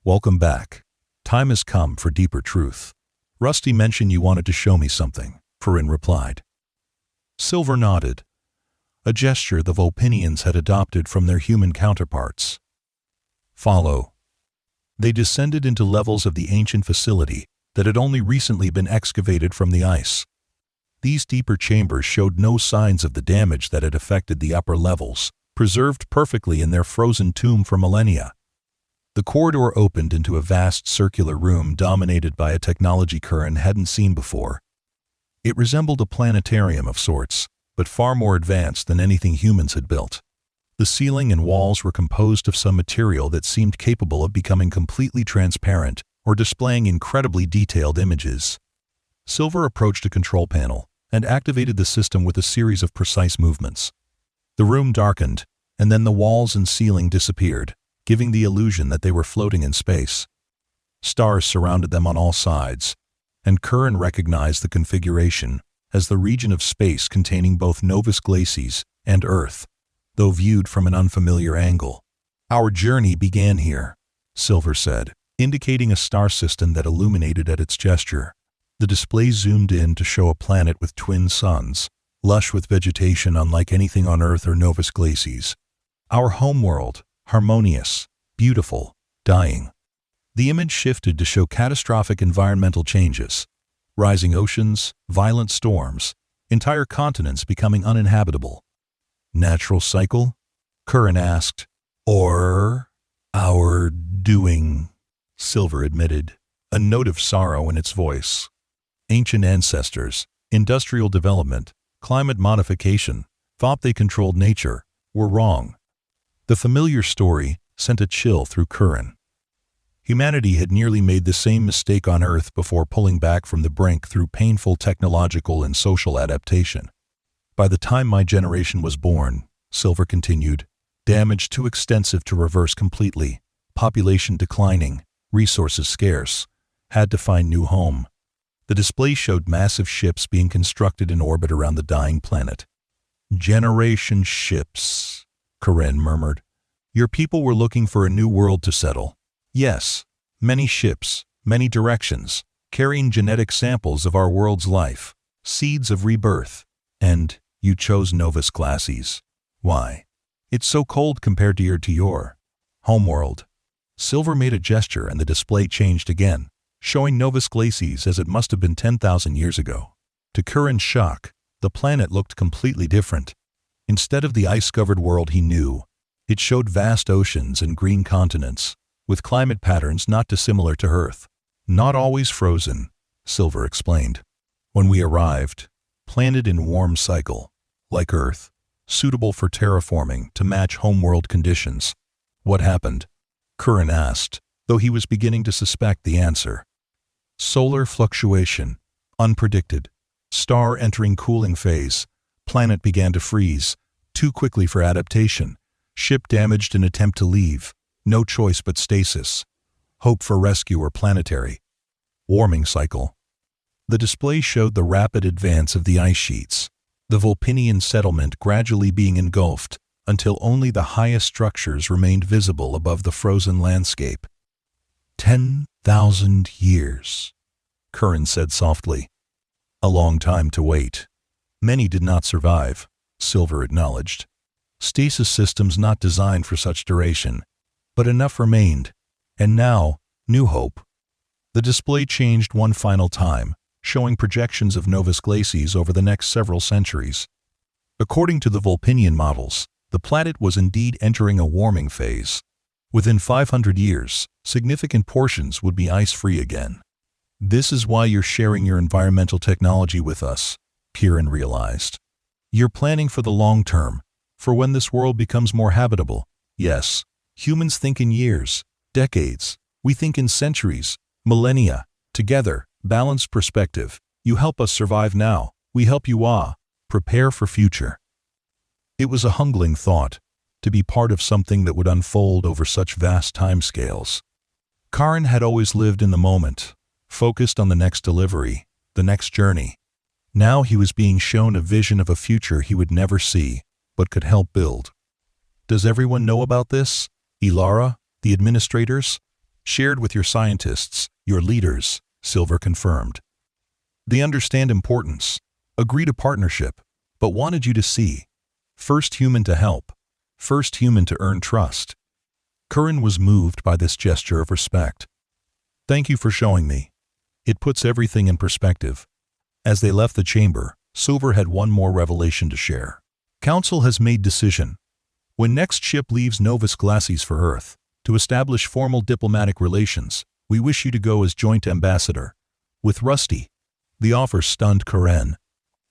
"Welcome back. Time has come for deeper truth. Rusty mentioned you wanted to show me something," Kiran replied. Silver nodded, a gesture the Vulpinians had adopted from their human counterparts. "Follow." They descended into levels of the ancient facility that had only recently been excavated from the ice. These deeper chambers showed no signs of the damage that had affected the upper levels, preserved perfectly in their frozen tomb for millennia. The corridor opened into a vast circular room dominated by a technology Kiran hadn't seen before. It resembled a planetarium of sorts, but far more advanced than anything humans had built. The ceiling and walls were composed of some material that seemed capable of becoming completely transparent or displaying incredibly detailed images. Silver approached a control panel and activated the system with a series of precise movements. The room darkened, and then the walls and ceiling disappeared, giving the illusion that they were floating in space. Stars surrounded them on all sides, and Kiran recognized the configuration as the region of space containing both Novus Glacis and Earth, though viewed from an unfamiliar angle. "Our journey began here," Silver said, indicating a star system that illuminated at its gesture. The display zoomed in to show a planet with twin suns, lush with vegetation unlike anything on Earth or Novus Glacies. Our homeworld, harmonious, beautiful, dying. The image shifted to show catastrophic environmental changes. Rising oceans, violent storms, entire continents becoming uninhabitable. Natural cycle? Kiran asked. Or our doing, Silver admitted, a note of sorrow in its voice. Ancient ancestors, industrial development, climate modification, thought they controlled nature, were wrong. The familiar story sent a chill through Kiran. Humanity had nearly made the same mistake on Earth before pulling back from the brink through painful technological and social adaptation. By the time my generation was born, Silver continued, damage too extensive to reverse completely, population declining, resources scarce, had to find new home. The display showed massive ships being constructed in orbit around the dying planet. Generation ships, Kiran murmured. Your people were looking for a new world to settle. Yes, many ships, many directions, carrying genetic samples of our world's life, seeds of rebirth. And you chose Novus Glacies. Why? It's so cold compared to your homeworld. Silver made a gesture and the display changed again, showing Novus Glacies as it must have been 10,000 years ago. To Kiran's shock, the planet looked completely different. Instead of the ice-covered world he knew, it showed vast oceans and green continents, with climate patterns not dissimilar to Earth. Not always frozen, Silver explained. When we arrived, planted in warm cycle, like Earth, suitable for terraforming to match homeworld conditions. What happened? Kiran asked, though he was beginning to suspect the answer. Solar fluctuation, unpredicted. Star entering cooling phase. Planet began to freeze, too quickly for adaptation. Ship damaged in attempt to leave. No choice but stasis. Hope for rescue or planetary. Warming cycle. The display showed the rapid advance of the ice sheets, the Vulpinian settlement gradually being engulfed until only the highest structures remained visible above the frozen landscape. 10,000 years, Kiran said softly. A long time to wait. Many did not survive, Silver acknowledged. Stasis systems not designed for such duration, but enough remained. And now, new hope. The display changed one final time, showing projections of Novus Glacies over the next several centuries. According to the Vulpinian models, the planet was indeed entering a warming phase. Within 500 years, significant portions would be ice-free again. This is why you're sharing your environmental technology with us, Kiran realized. You're planning for the long term, for when this world becomes more habitable. Yes, humans think in years, decades. We think in centuries, millennia. Together, balanced perspective. You help us survive now. We help you prepare for future. It was a humbling thought, to be part of something that would unfold over such vast timescales. Kiran had always lived in the moment, focused on the next delivery, the next journey. Now he was being shown a vision of a future he would never see, but could help build. Does everyone know about this? Ilara, the administrators? Shared with your scientists, your leaders, Silver confirmed. They understand importance, agreed a partnership, but wanted you to see. First human to help, first human to earn trust. Kiran was moved by this gesture of respect. Thank you for showing me. It puts everything in perspective. As they left the chamber, Silver had one more revelation to share. Council has made decision. When next ship leaves Novus Glacies for Earth, to establish formal diplomatic relations, we wish you to go as joint ambassador. With Rusty. The offer stunned Kiran.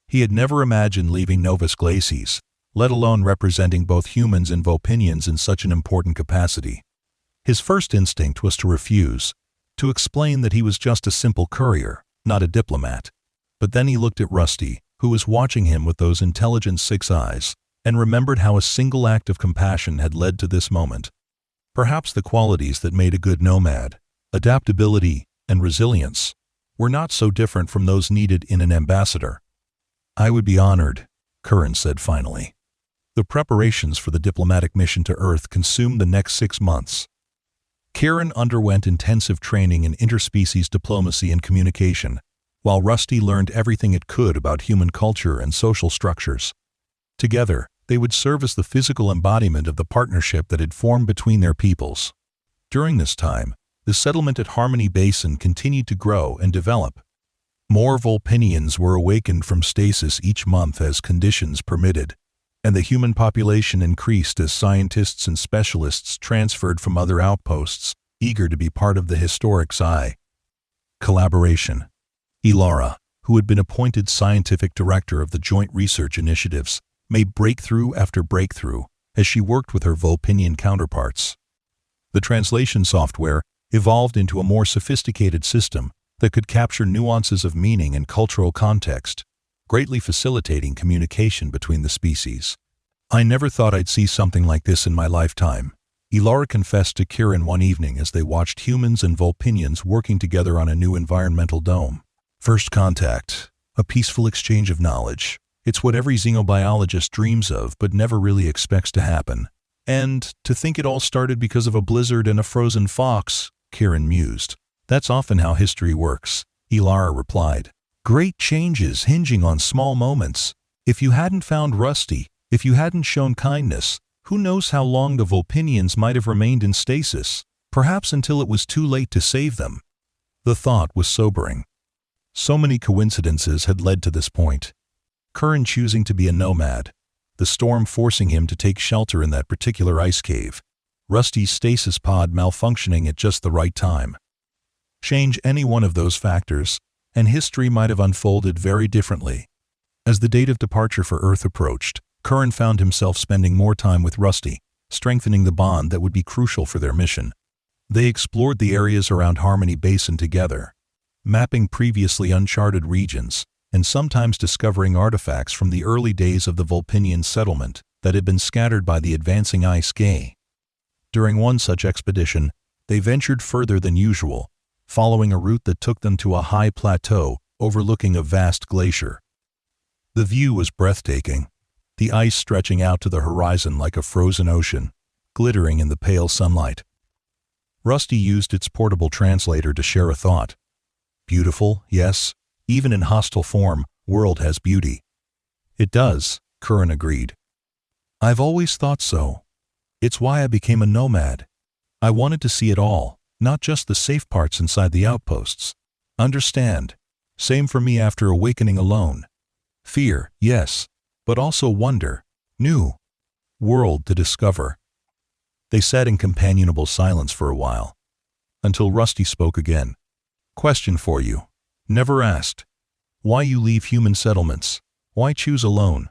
He had never imagined leaving Novus Glacies, let alone representing both humans and Vulpinians in such an important capacity. His first instinct was to refuse, to explain that he was just a simple courier, not a diplomat. But then he looked at Rusty, who was watching him with those intelligent 6 eyes, and remembered how a single act of compassion had led to this moment. Perhaps the qualities that made a good nomad, adaptability and resilience, were not so different from those needed in an ambassador. I would be honored, Kiran said finally. The preparations for the diplomatic mission to Earth consumed the next 6 months. Kiran underwent intensive training in interspecies diplomacy and communication, while Rusty learned everything it could about human culture and social structures. Together, they would serve as the physical embodiment of the partnership that had formed between their peoples. During this time, the settlement at Harmony Basin continued to grow and develop. More Vulpinians were awakened from stasis each month as conditions permitted, and the human population increased as scientists and specialists transferred from other outposts, eager to be part of the historic Psi. Collaboration. Ilara, who had been appointed scientific director of the Joint Research Initiatives, made breakthrough after breakthrough as she worked with her Vulpinian counterparts. The translation software evolved into a more sophisticated system that could capture nuances of meaning and cultural context, greatly facilitating communication between the species. "I never thought I'd see something like this in my lifetime," Ilara confessed to Kiran one evening as they watched humans and Vulpinians working together on a new environmental dome. "First contact, a peaceful exchange of knowledge. It's what every xenobiologist dreams of but never really expects to happen. And to think it all started because of a blizzard and a frozen fox," Kiran mused. "That's often how history works," Ilara replied. "Great changes hinging on small moments. If you hadn't found Rusty, if you hadn't shown kindness, who knows how long the Vulpinians might have remained in stasis, perhaps until it was too late to save them." The thought was sobering. So many coincidences had led to this point. Kiran choosing to be a nomad, the storm forcing him to take shelter in that particular ice cave, Rusty's stasis pod malfunctioning at just the right time. Change any one of those factors, and history might have unfolded very differently. As the date of departure for Earth approached, Kiran found himself spending more time with Rusty, strengthening the bond that would be crucial for their mission. They explored the areas around Harmony Basin together, mapping previously uncharted regions, and sometimes discovering artifacts from the early days of the Vulpinian settlement that had been scattered by the advancing ice gay. During one such expedition, they ventured further than usual, following a route that took them to a high plateau overlooking a vast glacier. The view was breathtaking, the ice stretching out to the horizon like a frozen ocean, glittering in the pale sunlight. Rusty used its portable translator to share a thought. "Beautiful, yes. Even in hostile form, world has beauty." "It does," Kiran agreed. "I've always thought so. It's why I became a nomad. I wanted to see it all, not just the safe parts inside the outposts. Understand? Same for me after awakening alone. Fear, yes, but also wonder, new world to discover." They sat in companionable silence for a while, until Rusty spoke again. "Question for you. Never asked. Why you leave human settlements? Why choose alone?"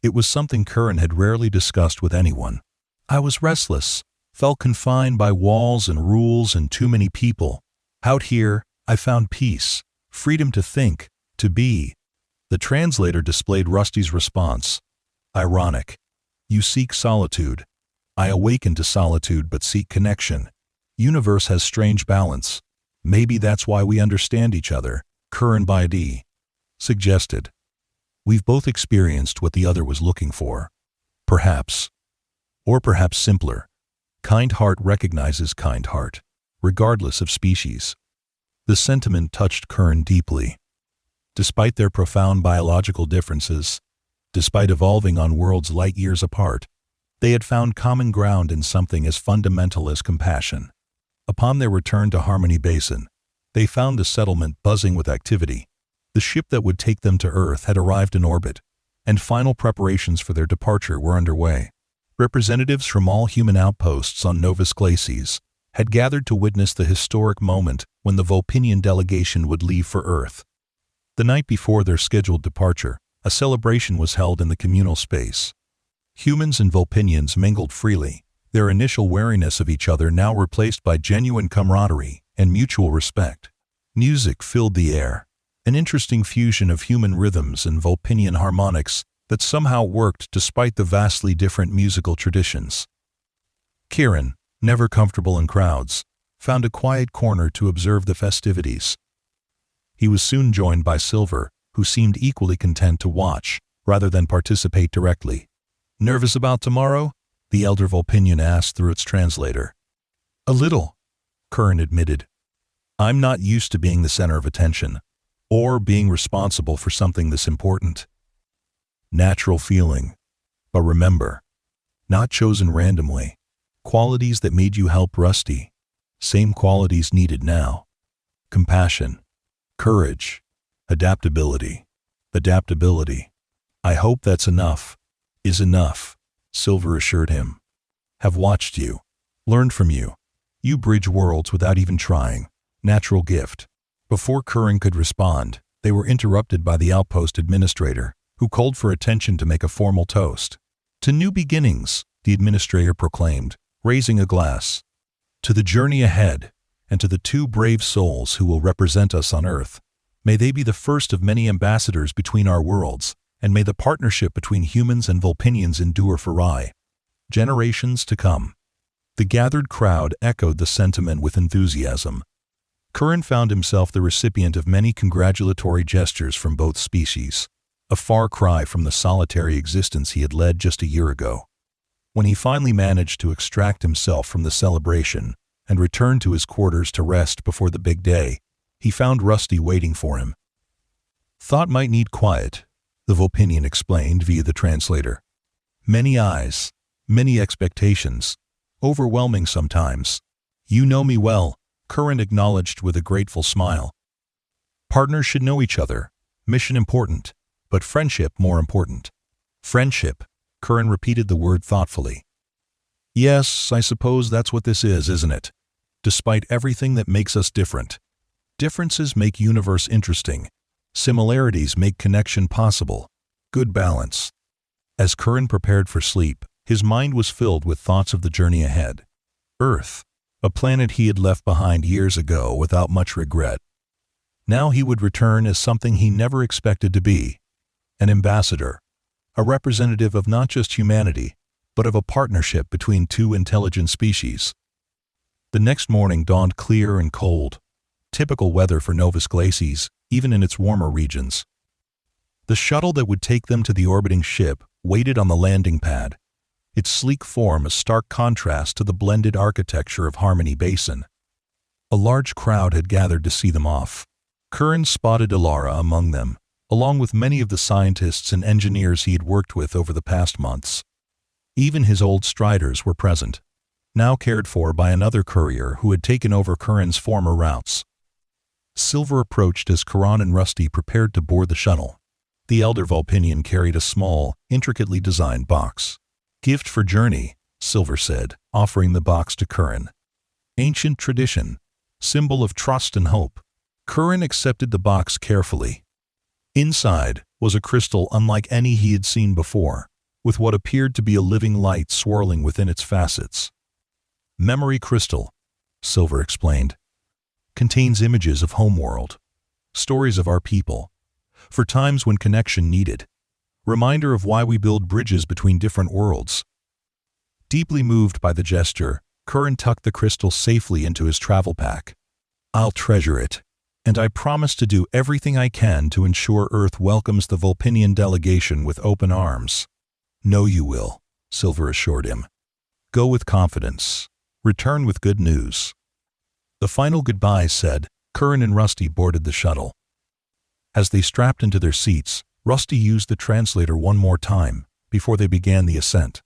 It was something Kiran had rarely discussed with anyone. "I was restless, felt confined by walls and rules and too many people. Out here, I found peace, freedom to think, to be." The translator displayed Rusty's response. "Ironic. You seek solitude. I awaken to solitude but seek connection. Universe has strange balance. Maybe that's why we understand each other," Kiran Baidi suggested. "We've both experienced what the other was looking for. Perhaps. Or perhaps simpler. Kind heart recognizes kind heart, regardless of species." The sentiment touched Kiran deeply. Despite their profound biological differences, despite evolving on worlds light years apart, they had found common ground in something as fundamental as compassion. Upon their return to Harmony Basin, they found the settlement buzzing with activity. The ship that would take them to Earth had arrived in orbit, and final preparations for their departure were underway. Representatives from all human outposts on Novus Glacis had gathered to witness the historic moment when the Vulpinian delegation would leave for Earth. The night before their scheduled departure, a celebration was held in the communal space. Humans and Vulpinians mingled freely, their initial wariness of each other now replaced by genuine camaraderie and mutual respect. Music filled the air, an interesting fusion of human rhythms and Vulpinian harmonics that somehow worked despite the vastly different musical traditions. Kiran, never comfortable in crowds, found a quiet corner to observe the festivities. He was soon joined by Silver, who seemed equally content to watch, rather than participate directly. "Nervous about tomorrow?" the elder Vulpinian asked through its translator. "A little," Kiran admitted. "I'm not used to being the center of attention. or being responsible for something this important. Natural feeling. But remember, not chosen randomly. Qualities that made you help Rusty. Same qualities needed now. Compassion, courage, adaptability. Adaptability. I hope that's enough. Is enough, Silver assured him. Have watched you. Learned from you. You bridge worlds without even trying. Natural gift. Before Kiran could respond, they were interrupted by the outpost administrator, who called for attention to make a formal toast. To new beginnings, the administrator proclaimed, raising a glass. To the journey ahead, and to the two brave souls who will represent us on Earth. May they be the first of many ambassadors between our worlds, and may the partnership between humans and Vulpinians endure for generations to come. The gathered crowd echoed the sentiment with enthusiasm. Kiran found himself the recipient of many congratulatory gestures from both species, a far cry from the solitary existence he had led just a year ago. When he finally managed to extract himself from the celebration and return to his quarters to rest before the big day, he found Rusty waiting for him. Thought might need quiet, the Vulpinian explained via the translator. Many eyes, many expectations, overwhelming sometimes. You know me well, Kiran acknowledged with a grateful smile. Partners should know each other, mission important, but friendship more important. Friendship, Kiran repeated the word thoughtfully. Yes, I suppose that's what this is, isn't it? Despite everything that makes us different. Differences make universe interesting. Similarities make connection possible. Good balance. As Kiran prepared for sleep, his mind was filled with thoughts of the journey ahead. Earth, a planet he had left behind years ago without much regret. Now he would return as something he never expected to be. An ambassador. A representative of not just humanity, but of a partnership between two intelligent species. The next morning dawned clear and cold. Typical weather for Novus Glacies, even in its warmer regions. The shuttle that would take them to the orbiting ship waited on the landing pad, its sleek form a stark contrast to the blended architecture of Harmony Basin. A large crowd had gathered to see them off. Kiran spotted Ilara among them, along with many of the scientists and engineers he had worked with over the past months. Even his old striders were present, now cared for by another courier who had taken over Kiran's former routes. Silver approached as Kiran and Rusty prepared to board the shuttle. The elder Vulpinian carried a small, intricately designed box. Gift for journey, Silver said, offering the box to Kiran. Ancient tradition, symbol of trust and hope. Kiran accepted the box carefully. Inside was a crystal unlike any he had seen before, with what appeared to be a living light swirling within its facets. Memory crystal, Silver explained. Contains images of homeworld, stories of our people, for times when connection needed. Reminder of why we build bridges between different worlds. Deeply moved by the gesture, Kiran tucked the crystal safely into his travel pack. I'll treasure it, and I promise to do everything I can to ensure Earth welcomes the Vulpinian delegation with open arms. Know you will, Silver assured him. Go with confidence. Return with good news. The final goodbye said, Kiran and Rusty boarded the shuttle. As they strapped into their seats, Rusty used the translator one more time before they began the ascent.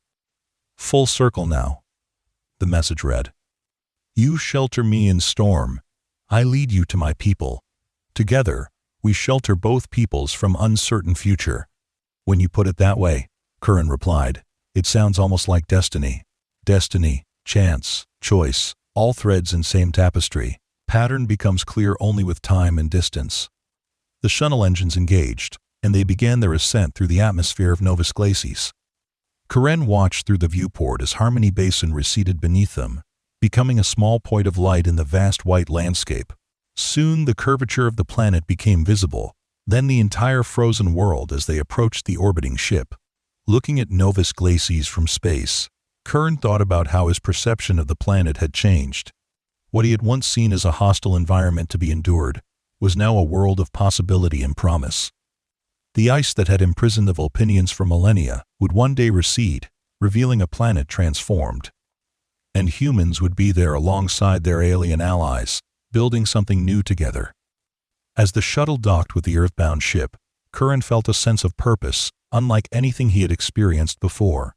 Full circle now, the message read. You shelter me in storm. I lead you to my people. Together, we shelter both peoples from uncertain future. When you put it that way, Kiran replied, it sounds almost like destiny. Destiny, chance, choice, all threads in same tapestry. Pattern becomes clear only with time and distance. The shuttle engines engaged, and they began their ascent through the atmosphere of Novus Glacies. Kiran watched through the viewport as Harmony Basin receded beneath them, becoming a small point of light in the vast white landscape. Soon the curvature of the planet became visible, then the entire frozen world as they approached the orbiting ship. Looking at Novus Glacies from space, Kiran thought about how his perception of the planet had changed. What he had once seen as a hostile environment to be endured was now a world of possibility and promise. The ice that had imprisoned the Vulpinians for millennia would one day recede, revealing a planet transformed. And humans would be there alongside their alien allies, building something new together. As the shuttle docked with the earthbound ship, Kiran felt a sense of purpose, unlike anything he had experienced before.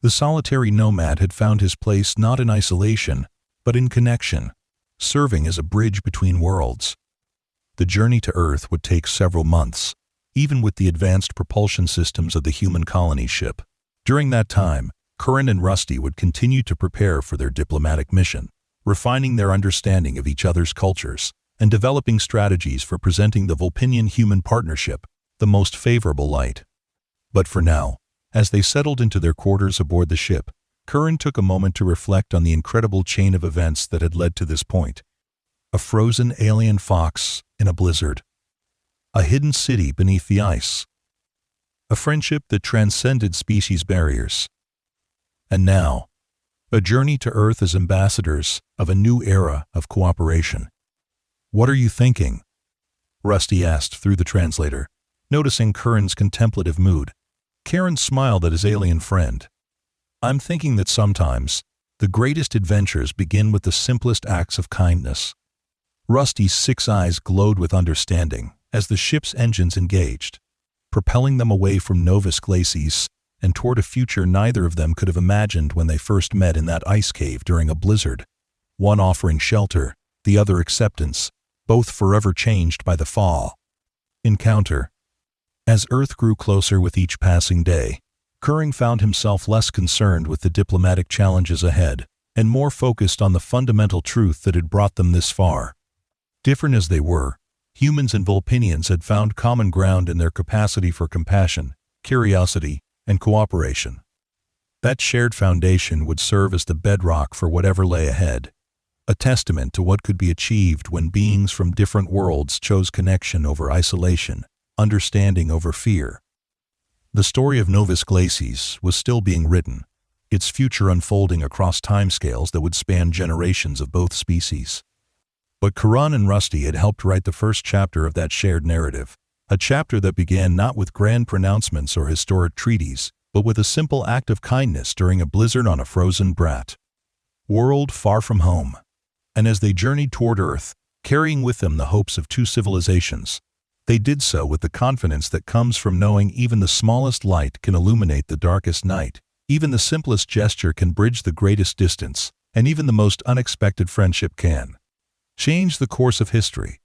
The solitary nomad had found his place not in isolation, but in connection, serving as a bridge between worlds. The journey to Earth would take several months, even with the advanced propulsion systems of the human colony ship. During that time, Kiran and Rusty would continue to prepare for their diplomatic mission, refining their understanding of each other's cultures, and developing strategies for presenting the Vulpinian-human partnership the most favorable light. But for now, as they settled into their quarters aboard the ship, Kiran took a moment to reflect on the incredible chain of events that had led to this point. A frozen alien fox in a blizzard. A hidden city beneath the ice. A friendship that transcended species barriers. And now, a journey to Earth as ambassadors of a new era of cooperation. "What are you thinking?" Rusty asked through the translator, noticing Kiran's contemplative mood. Kiran smiled at his alien friend. "I'm thinking that sometimes, the greatest adventures begin with the simplest acts of kindness." Rusty's 6 eyes glowed with understanding as the ship's engines engaged, propelling them away from Novus Glacis and toward a future neither of them could have imagined when they first met in that ice cave during a blizzard. One offering shelter, the other acceptance, both forever changed by the fall. Encounter. As Earth grew closer with each passing day, Kiran found himself less concerned with the diplomatic challenges ahead and more focused on the fundamental truth that had brought them this far. Different as they were, humans and Vulpinians had found common ground in their capacity for compassion, curiosity, and cooperation. That shared foundation would serve as the bedrock for whatever lay ahead, a testament to what could be achieved when beings from different worlds chose connection over isolation, understanding over fear. The story of Novus Glacis was still being written, its future unfolding across timescales that would span generations of both species. But Kiran and Rusty had helped write the first chapter of that shared narrative, a chapter that began not with grand pronouncements or historic treaties, but with a simple act of kindness during a blizzard on a frozen brat. World far from home. And as they journeyed toward Earth, carrying with them the hopes of 2 civilizations, they did so with the confidence that comes from knowing even the smallest light can illuminate the darkest night, even the simplest gesture can bridge the greatest distance, and even the most unexpected friendship can change the course of history.